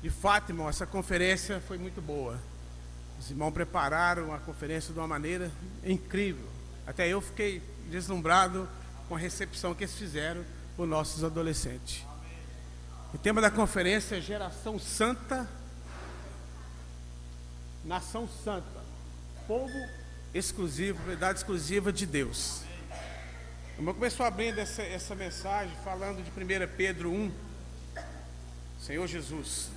De fato, irmão, essa conferência foi muito boa. Os irmãos prepararam a conferência de uma maneira incrível. Até eu fiquei deslumbrado com a recepção que eles fizeram por nossos adolescentes. O tema da conferência é Geração Santa, Nação Santa, Povo exclusivo, propriedade exclusiva de Deus. O irmão começou abrindo essa mensagem falando de 1 Pedro 1, Senhor Jesus,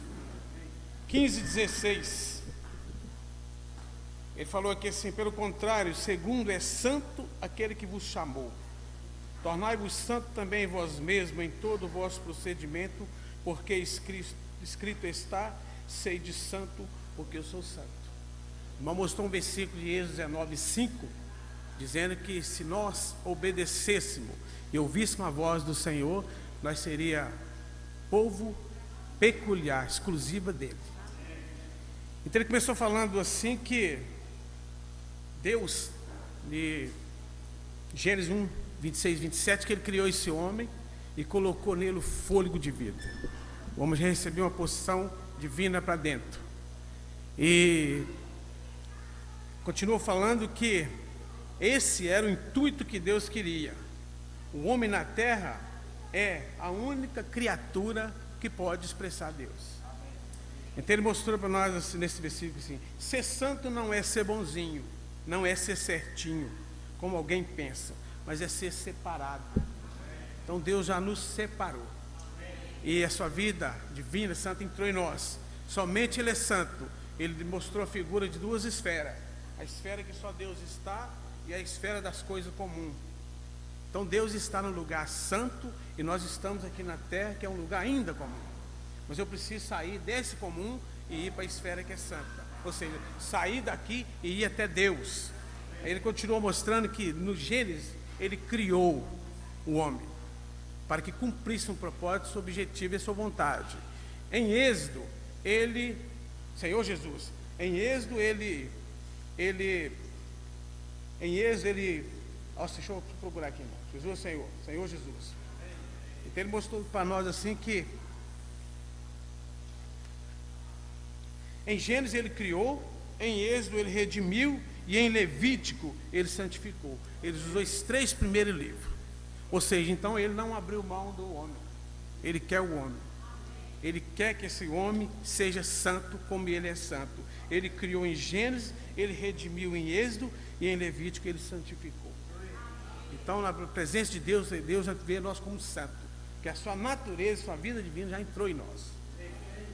15:16. Ele falou aqui assim: pelo contrário, segundo é santo aquele que vos chamou, tornai-vos santo também vós mesmos em todo o vosso procedimento, porque escrito está: sede santo, porque eu sou santo. O irmão mostrou um versículo de Êxodo 19:5, dizendo que se nós obedecêssemos e ouvíssemos a voz do Senhor, nós seria povo peculiar, exclusiva dele. Então ele começou falando assim que Deus, em Gênesis 1, 26, 27, que ele criou esse homem e colocou nele o fôlego de vida. O homem já recebeu uma porção divina para dentro. E continuou falando que esse era o intuito que Deus queria. O homem na terra é a única criatura que pode expressar Deus. Então ele mostrou para nós assim, nesse versículo assim: ser santo não é ser bonzinho, não é ser certinho, como alguém pensa, mas é ser separado. Então Deus já nos separou, e a sua vida divina, santa, entrou em nós. Somente Ele é santo. Ele mostrou a figura de duas esferas: a esfera que só Deus está e a esfera das coisas comuns. Então Deus está no lugar santo e nós estamos aqui na terra, que é um lugar ainda comum. Mas eu preciso sair desse comum e ir para a esfera que é santa, ou seja, sair daqui e ir até Deus. Aí ele continuou mostrando que no Gênesis ele criou o homem para que cumprisse um propósito, seu objetivo e sua vontade. Em Êxodo, Senhor Jesus, em Êxodo nossa, deixa eu procurar aqui, irmão. Jesus, Senhor Jesus. Então ele mostrou para nós assim que em Gênesis ele criou, em Êxodo ele redimiu e em Levítico ele santificou. Ele usou os 3 primeiros livros. Ou seja, então ele não abriu mão do homem. Ele quer o homem. Ele quer que esse homem seja santo como ele é santo. Ele criou em Gênesis, ele redimiu em Êxodo e em Levítico ele santificou. Então, na presença de Deus, Deus já vê nós como santo, que a sua natureza, a sua vida divina já entrou em nós.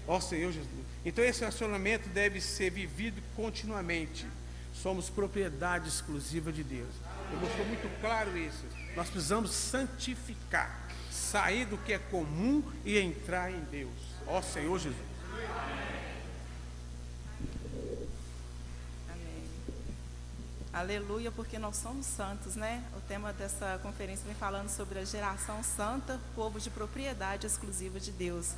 Ó Senhor Jesus. Então esse relacionamento deve ser vivido continuamente. Somos propriedade exclusiva de Deus. Ele mostrou muito claro isso. Nós precisamos santificar, sair do que é comum e entrar em Deus. Ó Senhor Jesus. Amém. Aleluia, porque nós somos santos, né? O tema dessa conferência vem falando sobre a geração santa, povo de propriedade exclusiva de Deus.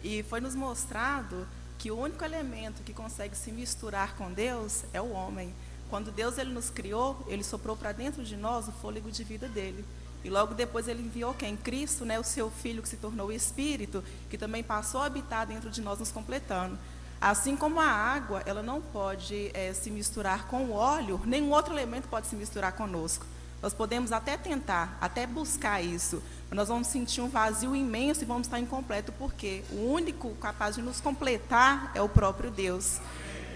E foi nos mostrado que o único elemento que consegue se misturar com Deus é o homem. Quando Deus ele nos criou, ele soprou para dentro de nós o fôlego de vida dele. E logo depois ele enviou quem? Cristo, né, o seu Filho que se tornou o Espírito, que também passou a habitar dentro de nós, nos completando. Assim como a água, ela não pode se misturar com o óleo, nenhum outro elemento pode se misturar conosco. Nós podemos até tentar, até buscar isso, mas nós vamos sentir um vazio imenso e vamos estar incompleto, porque o único capaz de nos completar é o próprio Deus.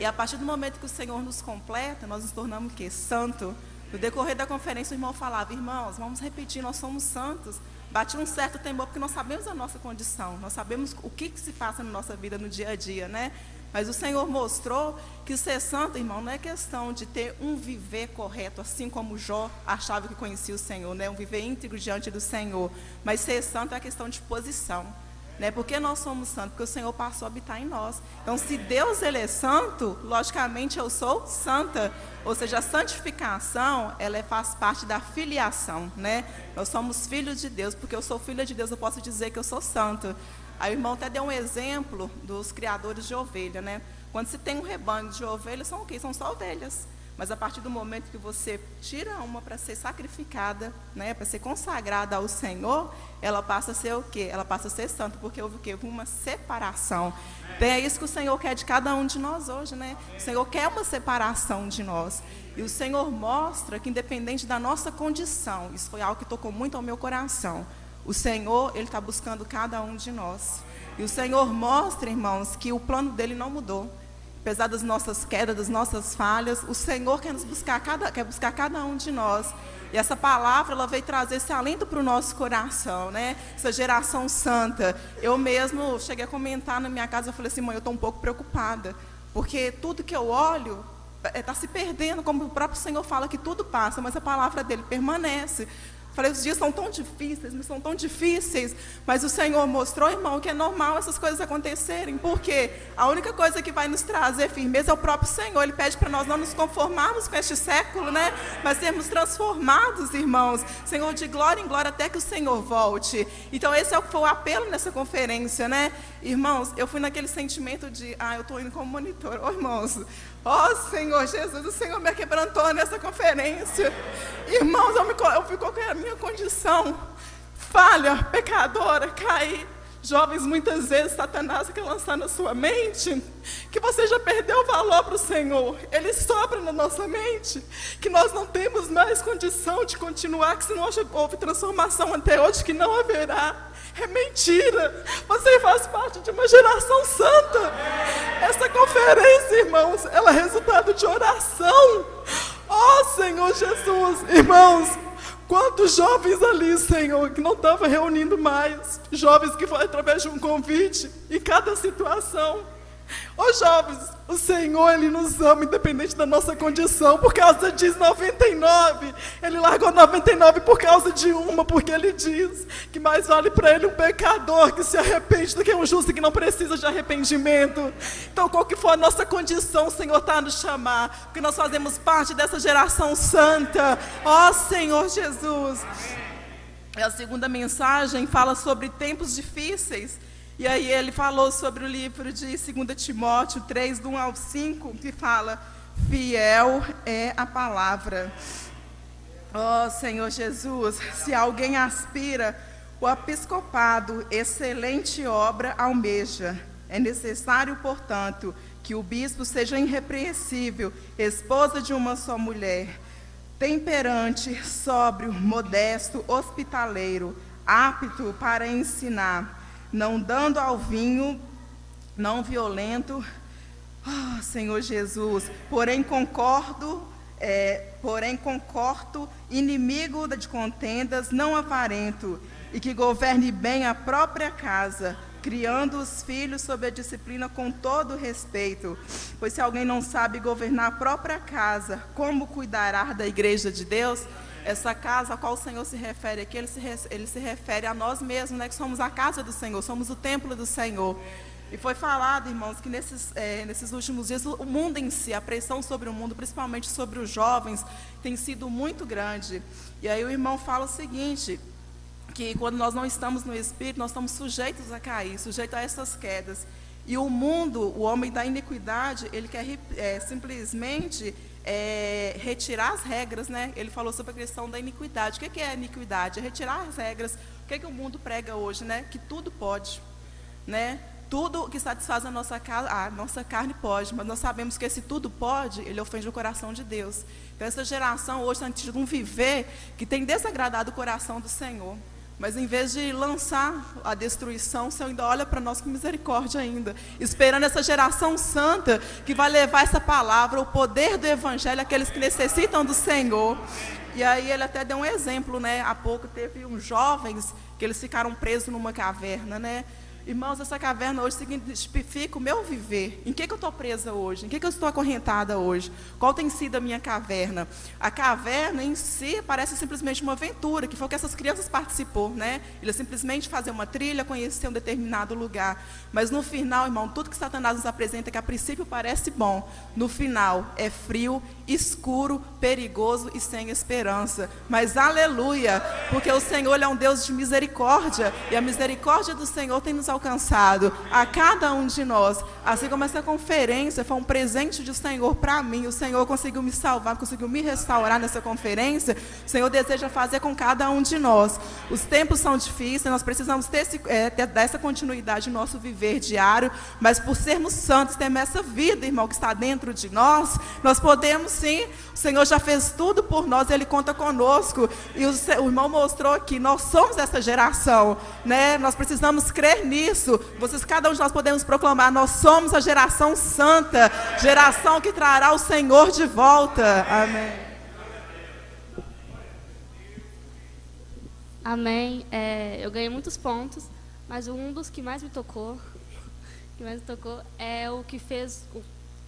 E a partir do momento que o Senhor nos completa, nós nos tornamos o quê? Santo. No decorrer da conferência, o irmão falava: irmãos, vamos repetir, nós somos santos. Bati um certo temor, porque nós sabemos a nossa condição, nós sabemos o que se passa na nossa vida no dia a dia, né? Mas o Senhor mostrou que ser santo, irmão, não é questão de ter um viver correto, assim como Jó achava que conhecia o Senhor, né? Um viver íntegro diante do Senhor. Mas ser santo é questão de posição, né? Porque nós somos santos? Porque o Senhor passou a habitar em nós. Então, se Deus ele é santo, logicamente eu sou santa. Ou seja, a santificação, ela faz parte da filiação, né? Nós somos filhos de Deus. Porque eu sou filha de Deus, eu posso dizer que eu sou santo. Aí o irmão até deu um exemplo dos criadores de ovelha, né? Quando se tem um rebanho de ovelhas, são o quê? São só ovelhas. Mas a partir do momento que você tira uma para ser sacrificada, né, para ser consagrada ao Senhor, ela passa a ser o quê? Ela passa a ser santa, porque houve o quê? Houve uma separação. Então é isso que o Senhor quer de cada um de nós hoje, né? O Senhor quer uma separação de nós. E o Senhor mostra que independente da nossa condição, isso foi algo que tocou muito ao meu coração, o Senhor, Ele está buscando cada um de nós. E o Senhor mostra, irmãos, que o plano dele não mudou. Apesar das nossas quedas, das nossas falhas, o Senhor quer buscar cada um de nós. E essa palavra, ela veio trazer esse alento para o nosso coração, né? Essa geração santa. Eu mesmo cheguei a comentar na minha casa, eu falei assim, mãe, eu estou um pouco preocupada, porque tudo que eu olho está se perdendo, como o próprio Senhor fala que tudo passa, mas a palavra dele permanece. Falei, os dias são tão difíceis, mas o Senhor mostrou, irmão, que é normal essas coisas acontecerem, porque a única coisa que vai nos trazer firmeza é o próprio Senhor. Ele pede para nós não nos conformarmos com este século, né? Mas sermos transformados, irmãos, Senhor, de glória em glória, até que o Senhor volte. Então esse foi o apelo nessa conferência, né? Irmãos, eu fui naquele sentimento de, eu estou indo como monitor, irmãos, Senhor Jesus, o Senhor me quebrantou nessa conferência. Irmãos, eu fico com a minha condição falha, pecadora, cair. Jovens, muitas vezes Satanás quer lançar na sua mente que você já perdeu o valor para o Senhor. Ele sopra na nossa mente que nós não temos mais condição de continuar, que se não houve transformação até hoje, que não haverá. É mentira. Você faz parte de uma geração santa. Essa conferência, irmãos, ela é resultado de oração. Senhor Jesus, irmãos, quantos jovens ali, Senhor, que não estavam reunindo mais, jovens que foram através de um convite, em cada situação. Jovens, o Senhor, Ele nos ama, independente da nossa condição, por causa diz 99, Ele largou 99 por causa de uma, porque Ele diz que mais vale para Ele um pecador que se arrepende do que um justo que não precisa de arrependimento. Então, qual que for a nossa condição, o Senhor está a nos chamar, porque nós fazemos parte dessa geração santa. Senhor Jesus. A segunda mensagem fala sobre tempos difíceis. E aí ele falou sobre o livro de 2 Timóteo 3, do 1 ao 5, que fala, fiel é a palavra. Senhor Jesus, se alguém aspira o episcopado, excelente obra almeja. É necessário, portanto, que o bispo seja irrepreensível, esposa de uma só mulher, temperante, sóbrio, modesto, hospitaleiro, apto para ensinar, não dando ao vinho, não violento, Senhor Jesus, porém concordo, inimigo de contendas, não avarento, e que governe bem a própria casa, criando os filhos sob a disciplina com todo respeito. Pois se alguém não sabe governar a própria casa, como cuidará da igreja de Deus? Essa casa a qual o Senhor se refere aqui, ele se refere a nós mesmos, né, que somos a casa do Senhor, somos o templo do Senhor. E foi falado, irmãos, que nesses últimos dias, o mundo em si, a pressão sobre o mundo, principalmente sobre os jovens, tem sido muito grande. E aí o irmão fala o seguinte, que quando nós não estamos no Espírito, nós estamos sujeitos a cair, sujeitos a essas quedas. E o mundo, o homem da iniquidade, ele quer simplesmente retirar as regras, né? Ele falou sobre a questão da iniquidade. O que é a iniquidade? É retirar as regras. O que o mundo prega hoje, né? Que tudo pode, né? Tudo que satisfaz a nossa carne pode, mas nós sabemos que esse tudo pode, ele ofende o coração de Deus. Então essa geração hoje está tendo um viver que tem desagradado o coração do Senhor. Mas em vez de lançar a destruição, o Senhor ainda olha para nós com misericórdia ainda, esperando essa geração santa que vai levar essa palavra, o poder do Evangelho àqueles que necessitam do Senhor. E aí ele até deu um exemplo, né? Há pouco teve uns jovens que eles ficaram presos numa caverna, né? Irmãos, essa caverna hoje significa o meu viver. Em que eu estou presa hoje? Em que eu estou acorrentada hoje? Qual tem sido a minha caverna? A caverna em si parece simplesmente uma aventura, que foi o que essas crianças participou, né? Eles simplesmente fazer uma trilha, conhecer um determinado lugar. Mas no final, irmão, tudo que Satanás nos apresenta, que a princípio parece bom, no final é frio, escuro, perigoso e sem esperança. Mas aleluia, porque o Senhor é um Deus de misericórdia, e a misericórdia do Senhor tem nos alcançado a cada um de nós. Assim como essa conferência foi um presente do Senhor para mim, o Senhor conseguiu me salvar, conseguiu me restaurar nessa conferência, o Senhor deseja fazer com cada um de nós. Os tempos são difíceis, nós precisamos dar essa continuidade no nosso viver diário, mas por sermos santos, temos essa vida, irmão, que está dentro de nós, nós podemos sim, o Senhor já fez tudo por nós, Ele conta conosco, e o irmão mostrou que nós somos essa geração, né? Nós precisamos crer nisso. Cada um de nós podemos proclamar, nós somos a geração santa, geração que trará o Senhor de volta. Amém. Amém. Eu ganhei muitos pontos, mas um dos que mais me tocou, é o que fez o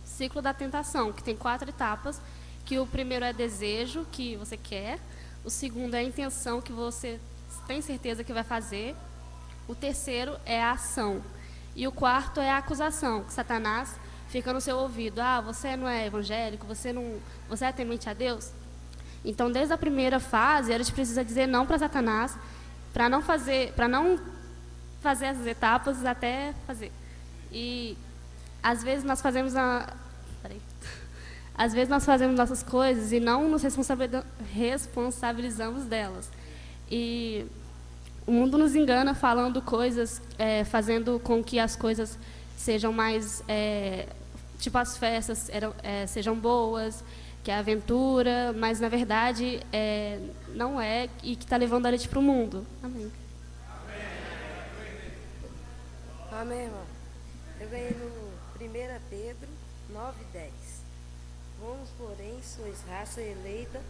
ciclo da tentação, que tem 4 etapas, que o primeiro é desejo, que você quer, o segundo é a intenção, que você tem certeza que vai fazer, o terceiro é a ação, e o quarto é a acusação, que Satanás fica no seu ouvido, você não é evangélico, você é temente a Deus. Então, desde a primeira fase, a gente precisa dizer não para Satanás, para não fazer as etapas até fazer. E às vezes nós fazemos nossas coisas e não nos responsabilizamos delas. E o mundo nos engana falando coisas, fazendo com que as coisas sejam mais, tipo as festas sejam boas, que é a aventura, mas na verdade não é, e que está levando a gente para o mundo. Amém. Amém, irmão. Eu ganhei no 1 Pedro 9:10. Vós, porém, sois raça eleita,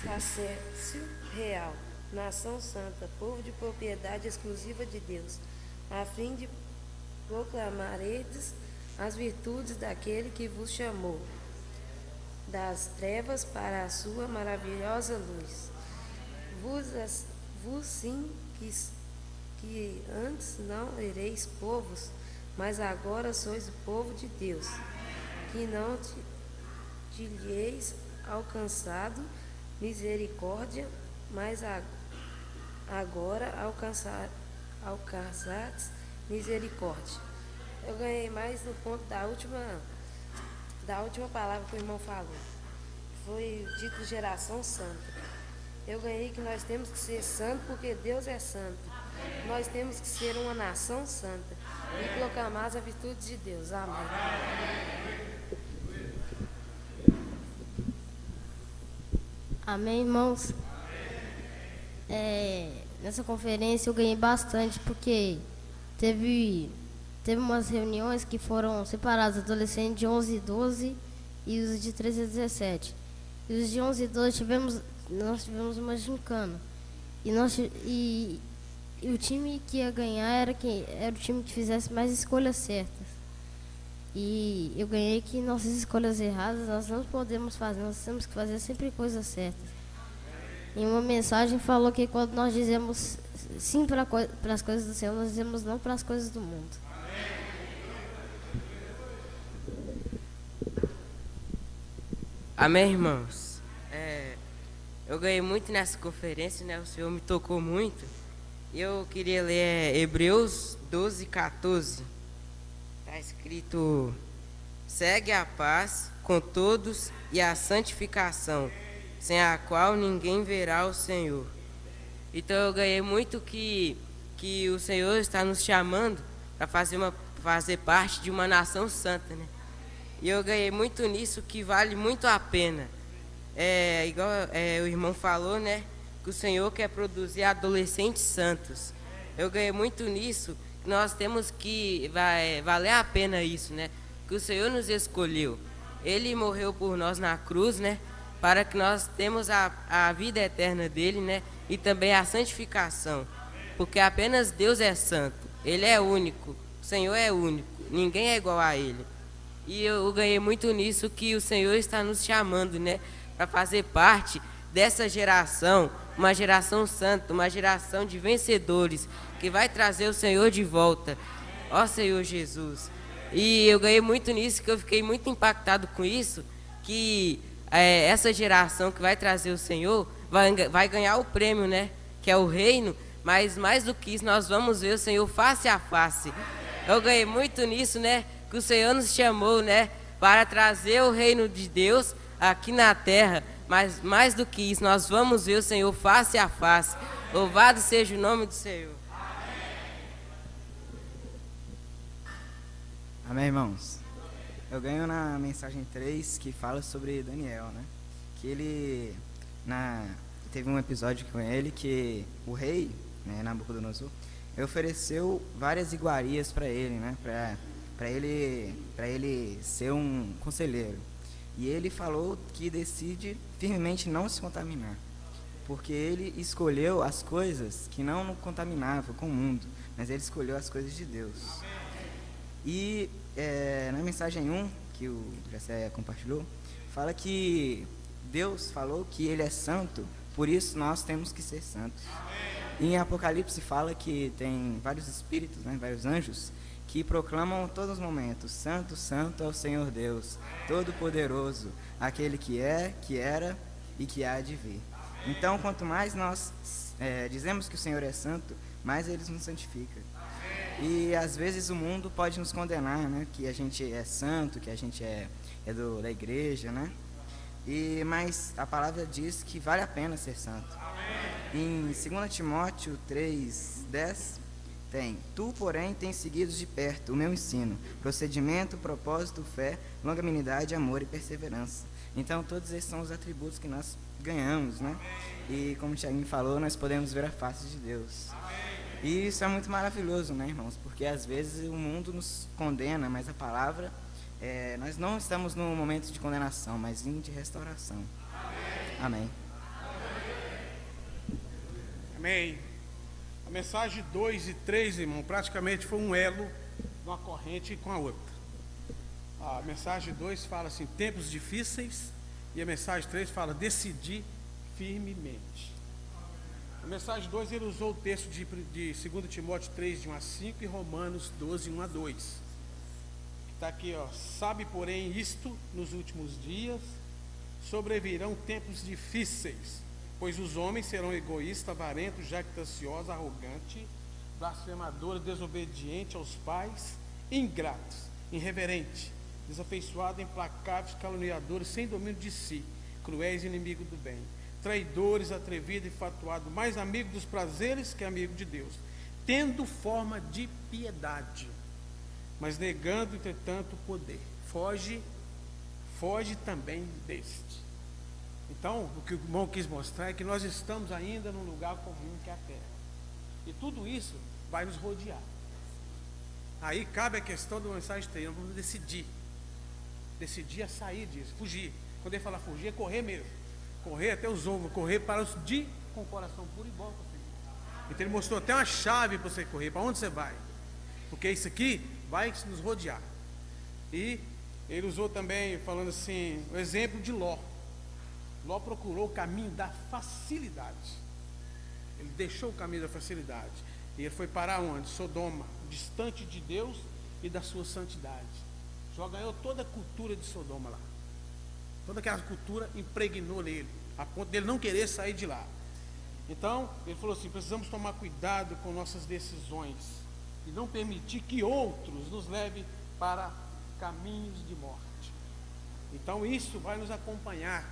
sacerdócio real, nação santa, povo de propriedade exclusiva de Deus, a fim de proclamaredes as virtudes daquele que vos chamou das trevas para a sua maravilhosa luz. Vos sim que antes não ereis povos, mas agora sois o povo de Deus, que não lhes alcançado misericórdia, mas agora alcançaste misericórdia. Eu ganhei mais no ponto da última palavra que o irmão falou. Foi o dito geração santa. Eu ganhei que nós temos que ser santos porque Deus é santo. Nós temos que ser uma nação santa e proclamar as virtudes de Deus. Amém. Amém, irmãos? Nessa conferência eu ganhei bastante, porque teve umas reuniões que foram separadas, adolescentes de 11 e 12 e os de 13 a 17. E os de 11 e 12 nós tivemos uma gincana. E o time que ia ganhar era o time que fizesse mais escolhas certas. E eu ganhei que nossas escolhas erradas nós não podemos fazer, nós temos que fazer sempre coisas certas. Em uma mensagem falou que quando nós dizemos sim para as coisas do Senhor, nós dizemos não para as coisas do mundo. Amém, irmãos? Eu ganhei muito nessa conferência, né? O Senhor me tocou muito. Eu queria ler Hebreus 12:14. Está escrito: segue a paz com todos e a santificação, sem a qual ninguém verá o Senhor. Então eu ganhei muito que o Senhor está nos chamando para fazer parte de uma nação santa, né? E eu ganhei muito nisso, que vale muito a pena. Igual o irmão falou, né? Que o Senhor quer produzir adolescentes santos. Eu ganhei muito nisso, que nós temos que valer a pena isso, né? Que o Senhor nos escolheu. Ele morreu por nós na cruz, né? Para que nós temos a vida eterna dele, né? E também a santificação. Porque apenas Deus é santo. Ele é único. O Senhor é único. Ninguém é igual a ele. E eu ganhei muito nisso, que o Senhor está nos chamando, né? Para fazer parte dessa geração, uma geração santa, uma geração de vencedores, que vai trazer o Senhor de volta. Ó Senhor Jesus. E eu ganhei muito nisso, que eu fiquei muito impactado com isso, que essa geração que vai trazer o Senhor vai ganhar o prêmio, né? Que é o reino mas mais do que isso, nós vamos ver o Senhor face a face. Eu ganhei muito nisso, né? Que o Senhor nos chamou, né? Para trazer o reino de Deus aqui na terra. Mas mais do que isso, nós vamos ver o Senhor face a face. Louvado seja o nome do Senhor. Amém, irmãos? Eu ganho na mensagem 3 que fala sobre Daniel, né? Que ele, teve um episódio com ele que o rei, né, Nabucodonosor, ofereceu várias iguarias para ele, né? Para ele ser um conselheiro. E ele falou que decide firmemente não se contaminar, porque ele escolheu as coisas que não contaminavam com o mundo, mas ele escolheu as coisas de Deus. E na mensagem 1, que o Jessé compartilhou, fala que Deus falou que Ele é santo, por isso nós temos que ser santos. E em Apocalipse fala que tem vários espíritos, né, vários anjos, que proclamam a todos os momentos: Santo, Santo é o Senhor Deus, Todo-Poderoso, aquele que é, que era e que há de vir. Então, quanto mais nós dizemos que o Senhor é santo, mais Ele nos santifica. E às vezes o mundo pode nos condenar, né? Que a gente é santo, que a gente é da igreja, né? Mas a palavra diz que vale a pena ser santo. Em 2 Timóteo 3:10 tem: Tu, porém, tens seguido de perto o meu ensino, procedimento, propósito, fé, longanimidade, amor e perseverança. Então todos esses são os atributos que nós ganhamos, né? E como o Thiaguinho falou, nós podemos ver a face de Deus. E isso é muito maravilhoso, né, irmãos? Porque às vezes o mundo nos condena, mas a palavra, nós não estamos num momento de condenação, mas sim de restauração. Amém. Amém. A mensagem 2 e 3, irmão, praticamente foi um elo de uma corrente com a outra. A mensagem 2 fala assim: tempos difíceis, e a mensagem 3 fala: decidir firmemente. A mensagem 2, ele usou o texto de 2 Timóteo 3, de 1 a 5, e Romanos 12, 1 a 2. Está aqui, ó: sabe, porém, isto, nos últimos dias sobrevirão tempos difíceis, pois os homens serão egoístas, avarentos, jactanciosos, arrogantes, blasfemadores, desobedientes aos pais, ingratos, irreverentes, desafeiçoados, implacáveis, caluniadores, sem domínio de si, cruéis, inimigos do bem, traidores, atrevidos, infatuados, mais amigos dos prazeres que amigos de Deus, tendo forma de piedade, mas negando, entretanto, o poder. Foge também deste. Então, o que o irmão quis mostrar é que nós estamos ainda num lugar comum que é a terra. E tudo isso vai nos rodear. Aí cabe a questão do mensagem 3, nós vamos decidir. Decidir a sair disso, fugir. Quando ele fala fugir, é correr mesmo. Correr até os ombros, correr para os com o coração puro e bom. Então ele mostrou até uma chave para você correr, para onde você vai. Porque isso aqui vai nos rodear. E ele usou também, falando assim, o exemplo de Ló. Ló procurou o caminho da facilidade. Ele deixou o caminho da facilidade. E ele foi para onde? Sodoma, distante de Deus e da sua santidade. Já ganhou toda a cultura de Sodoma lá. Toda aquela cultura impregnou nele, a ponto dele não querer sair de lá. Então, ele falou assim: precisamos tomar cuidado com nossas decisões e não permitir que outros nos levem para caminhos de morte. Então, isso vai nos acompanhar,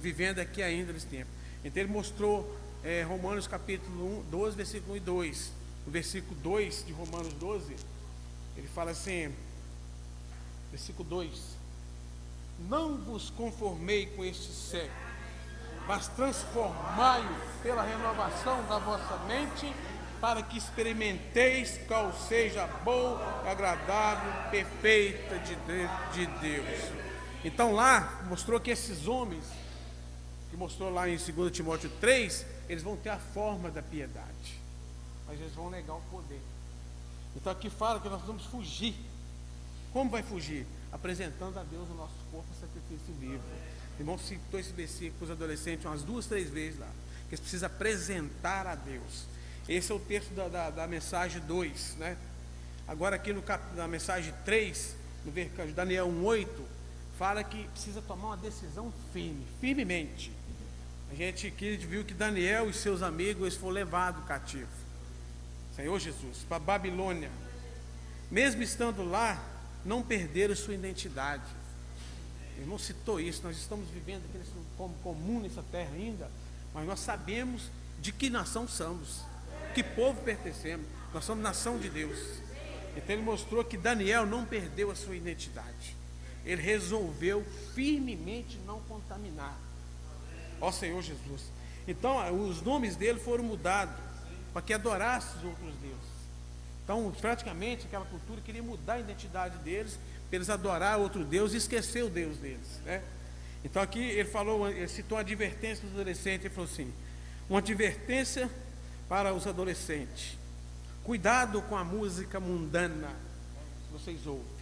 vivendo aqui ainda nesse tempo. Então, ele mostrou Romanos capítulo 12, versículo 1 e 2. No versículo 2 de Romanos 12, ele fala assim, versículo 2: não vos conformei com este século, mas transformai-o pela renovação da vossa mente, para que experimenteis qual seja a boa, agradável, perfeita de Deus. Então lá mostrou que esses homens, que mostrou lá em 2 Timóteo 3, eles vão ter a forma da piedade, mas eles vão negar o poder. Então aqui fala que nós vamos fugir. Como vai fugir? Apresentando a Deus o nosso corpo sacrifício vivo. O irmão citou esse versículo para os adolescentes umas 2, 3 vezes lá, que eles precisam apresentar a Deus. Esse é o texto da mensagem 2, né? Agora aqui na mensagem 3, no Daniel 1:8, fala que precisa tomar uma decisão firmemente. A gente viu que Daniel e seus amigos eles foram levados cativo, Senhor Jesus, para a Babilônia. Mesmo estando lá, não perderam sua identidade. O irmão citou isso. Nós estamos vivendo como comum nessa terra ainda, mas nós sabemos de que nação somos, que povo pertencemos. Nós somos nação de Deus. Então ele mostrou que Daniel não perdeu a sua identidade. Ele resolveu firmemente não contaminar. Ó Senhor Jesus. Então os nomes dele foram mudados para que adorasse os outros deuses. Então praticamente aquela cultura queria mudar a identidade deles para eles adorar outro Deus e esquecer o Deus deles, né? Então aqui ele citou a advertência dos adolescentes. Ele falou assim: uma advertência para os adolescentes: cuidado com a música mundana que vocês ouvem.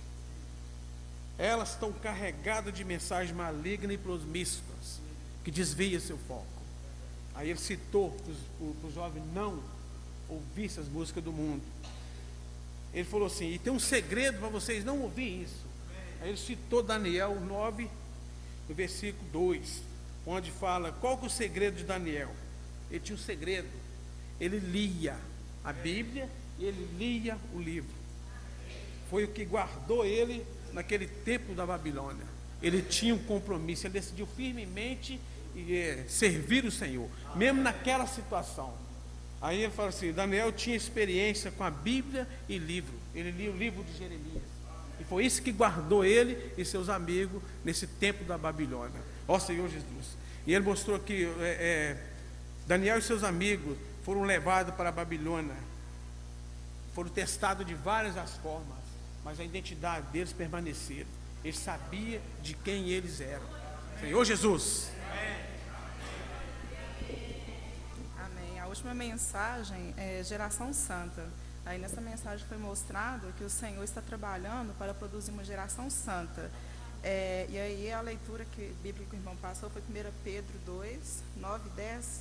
Elas estão carregadas de mensagens malignas e promíscuas que desvia seu foco. Aí ele citou para os jovens não ouvissem as músicas do mundo. Ele falou assim: e tem um segredo para vocês não ouvir isso. Aí ele citou Daniel 9, no versículo 2, onde fala qual que é o segredo de Daniel. Ele tinha um segredo. Ele lia a Bíblia e ele lia o livro. Foi o que guardou ele naquele tempo da Babilônia. Ele tinha um compromisso, ele decidiu firmemente servir o Senhor, mesmo naquela situação. Aí ele fala assim: Daniel tinha experiência com a Bíblia e livro. Ele lia o livro de Jeremias. E foi isso que guardou ele e seus amigos nesse tempo da Babilônia. Ó Senhor Jesus. E ele mostrou que Daniel e seus amigos foram levados para a Babilônia. Foram testados de várias as formas, mas a identidade deles permaneceram. Eles sabiam de quem eles eram. Senhor Jesus. Amém. A última mensagem é Geração Santa. Aí nessa mensagem foi mostrado que o Senhor está trabalhando para produzir uma geração santa. E aí a leitura bíblica que o irmão passou foi 1 Pedro 2, 9 e 10.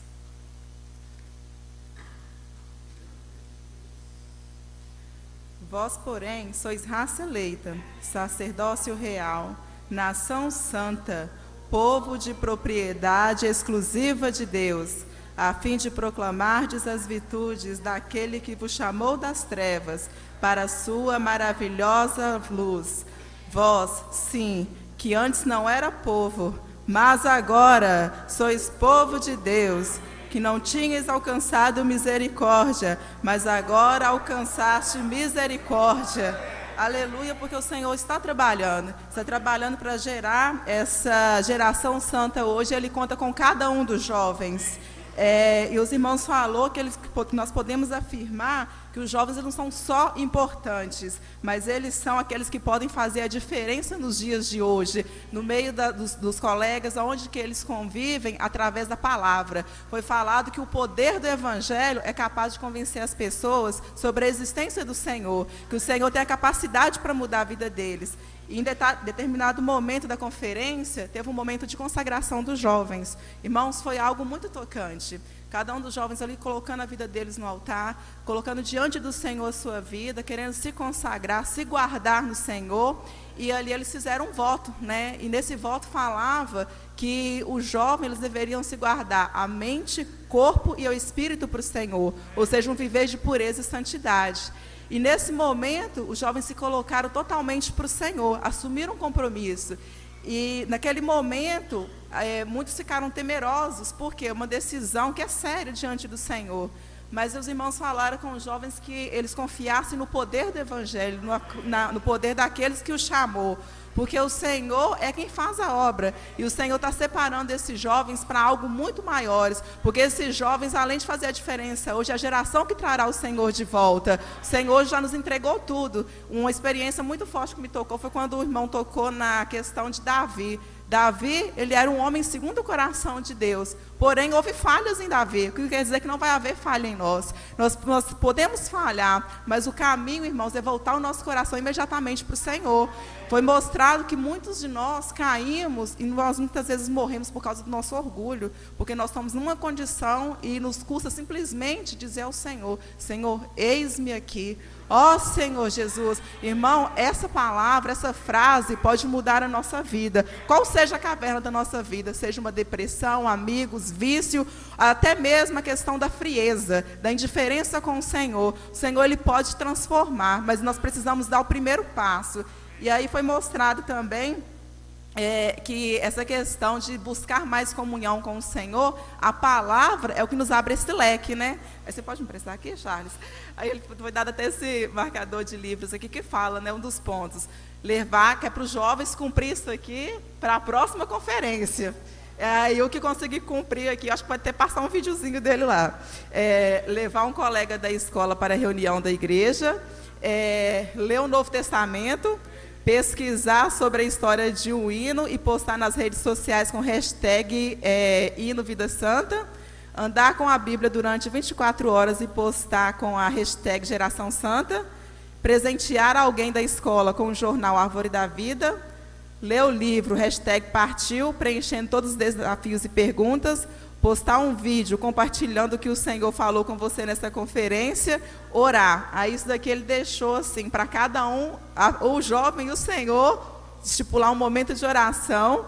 Vós, porém, sois raça eleita, sacerdócio real, nação santa, povo de propriedade exclusiva de Deus, a fim de proclamardes as virtudes daquele que vos chamou das trevas para a sua maravilhosa luz. Vós, sim, que antes não era povo, mas agora sois povo de Deus, que não tinhas alcançado misericórdia, mas agora alcançaste misericórdia. Aleluia, porque o Senhor está trabalhando para gerar essa geração santa hoje. Ele conta com cada um dos jovens. E os irmãos falaram que nós podemos afirmar que os jovens não são só importantes, mas eles são aqueles que podem fazer a diferença nos dias de hoje, no meio dos colegas, onde que eles convivem, através da palavra. Foi falado que o poder do Evangelho é capaz de convencer as pessoas sobre a existência do Senhor, que o Senhor tem a capacidade para mudar a vida deles. E em determinado momento da conferência, teve um momento de consagração dos jovens. Irmãos, foi algo muito tocante. Cada um dos jovens ali colocando a vida deles no altar, colocando diante do Senhor a sua vida, querendo se consagrar, se guardar no Senhor. E ali eles fizeram um voto, né? E nesse voto falava que os jovens eles deveriam se guardar a mente, corpo e o espírito para o Senhor. Ou seja, um viver de pureza e santidade. E nesse momento, os jovens se colocaram totalmente para o Senhor, assumiram um compromisso. E naquele momento, muitos ficaram temerosos, porque é uma decisão que é séria diante do Senhor. Mas os irmãos falaram com os jovens que eles confiassem no poder do Evangelho, no poder daqueles que os chamou. Porque o Senhor é quem faz a obra. E o Senhor está separando esses jovens para algo muito maiores. Porque esses jovens, além de fazer a diferença, hoje é a geração que trará o Senhor de volta. O Senhor já nos entregou tudo. Uma experiência muito forte que me tocou foi quando o irmão tocou na questão de Davi. Davi, ele era um homem segundo o coração de Deus. Porém, houve falhas em Davi. O que quer dizer que não vai haver falha em nós. Nós podemos falhar, mas o caminho, irmãos, é voltar o nosso coração imediatamente para o Senhor. Foi mostrado que muitos de nós caímos e nós muitas vezes morremos por causa do nosso orgulho, porque nós estamos numa condição e nos custa simplesmente dizer ao Senhor: Senhor, eis-me aqui. Ó Senhor Jesus, irmão, essa palavra, essa frase pode mudar a nossa vida. Qual seja a caverna da nossa vida, seja uma depressão, amigos, vício, até mesmo a questão da frieza, da indiferença com o Senhor. O Senhor, Ele pode transformar, mas nós precisamos dar o primeiro passo. E aí foi mostrado também que essa questão de buscar mais comunhão com o Senhor, a palavra é o que nos abre esse leque, né? Aí você pode me emprestar aqui, Charles? Aí ele foi dado até esse marcador de livros aqui que fala, né, um dos pontos, levar, que é para os jovens cumprir isso aqui para a próxima conferência. Aí eu que consegui cumprir aqui, acho que pode até passar um videozinho dele lá. Levar um colega da escola para a reunião da igreja, ler o Novo Testamento, pesquisar sobre a história de um hino e postar nas redes sociais com hashtag Hino Vida Santa, andar com a Bíblia durante 24 horas e postar com a hashtag Geração Santa, presentear alguém da escola com o jornal Árvore da Vida, ler o livro hashtag Partiu, preenchendo todos os desafios e perguntas, postar um vídeo compartilhando o que o Senhor falou com você nessa conferência, orar. Aí isso daqui ele deixou assim, para cada um, o jovem e o Senhor, estipular um momento de oração,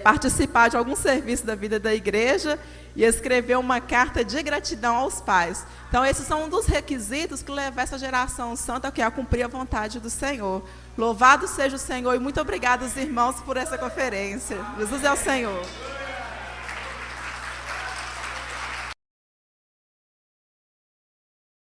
participar de algum serviço da vida da igreja e escrever uma carta de gratidão aos pais. Então, esses são um dos requisitos que levam essa geração santa a cumprir a vontade do Senhor. Louvado seja o Senhor e muito obrigado aos irmãos por essa conferência. Jesus é o Senhor.